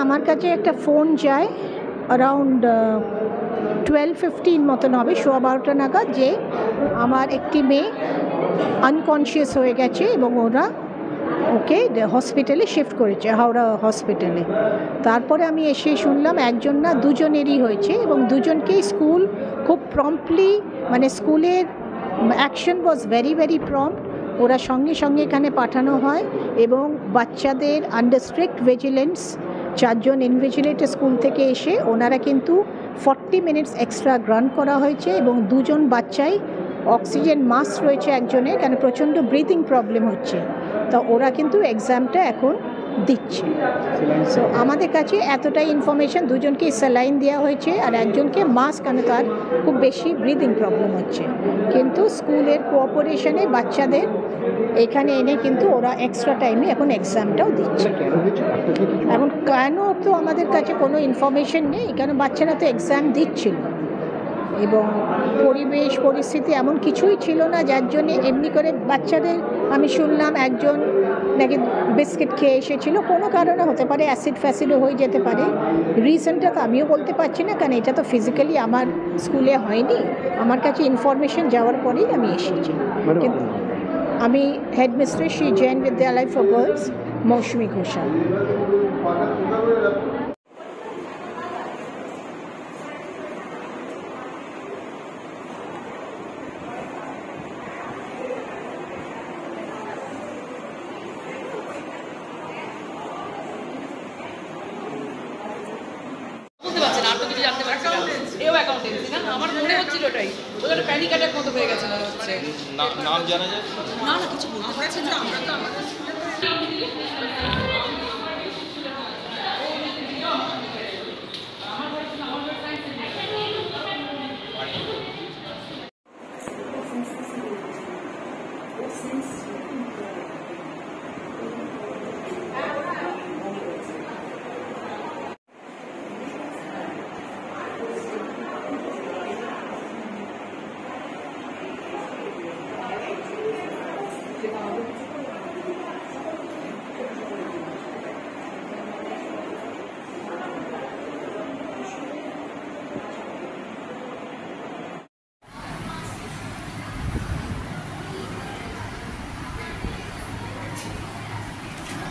আমার কাছে একটা ফোন যায় অ্যারাউন্ড 12:15 মতন হবে, 12:15 নাগাদ, যে আমার একটি মেয়ে আনকনশিয়াস হয়ে গেছে এবং ওরা ওকে হসপিটালে শিফট করেছে, হাওড়া হসপিটালে। তারপরে আমি এসে শুনলাম একজন না দুজনেরই হয়েছে, এবং দুজনকেই স্কুল খুব প্রম্পটলি, মানে স্কুলের action was very very prompt. ওরা সঙ্গে সঙ্গে এখানে পাঠানো হয় এবং বাচ্চাদের আন্ডার স্ট্রিক্ট ভিজিলেন্স 4 জন ইনভিজিলেটর স্কুল থেকে এসে ওনারা কিন্তু 40 মিনিটস এক্সট্রা গ্রান্ট করা হয়েছে, এবং 2 জন বাচ্চাই অক্সিজেন মাস্ক রয়েছে একজনের, কেন প্রচণ্ড ব্রিথিং প্রবলেম হচ্ছে। তো ওরা কিন্তু এক্সামটা এখন দিচ্ছে। সো আমাদের কাছে এতটাই ইনফরমেশন, 2 জনকে স্যালাইন দেওয়া হয়েছে আর একজনকে মাস্ক, কেন তার খুব বেশি ব্রিদিং প্রবলেম হচ্ছে। কিন্তু স্কুলের কোঅপারেশনে বাচ্চাদের এখানে এনে কিন্তু ওরা এক্সট্রা টাইমে এখন এক্সামটাও দিচ্ছে। এখন কেন তো আমাদের কাছে কোনো ইনফরমেশন নেই, কেন বাচ্চারা তো এক্সাম দিচ্ছিল এবং পরিবেশ পরিস্থিতি এমন কিছুই ছিল না যার জন্যে এমনি করে বাচ্চাদের, আমি শুনলাম একজন নাকি বিস্কিট খেয়ে এসেছিল, কোনো কারণে হতে পারে, অ্যাসিড ফ্যাসিডও হয়ে যেতে পারে। রিজনটা তো আমিও বলতে পারছি না, কারণ এটা তো ফিজিক্যালি আমার স্কুলে হয়নি। আমার কাছে ইনফরমেশন যাওয়ার পরেই আমি এসেছি। কিন্তু আমি হেডমিস্ট্রেস শ্রী জৈন বিদ্যালয় ফর গার্লস, মৌসুমী ঘোষাল। আমার মনে হচ্ছিল ওটাই, ওদের প্যানিক অ্যাটাক মতো হয়ে গেছে মনে হচ্ছে। নাম জানা যায় না না, কিছু বলতে পারছি না। আমরা তো আমাদের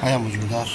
आया मौजूदार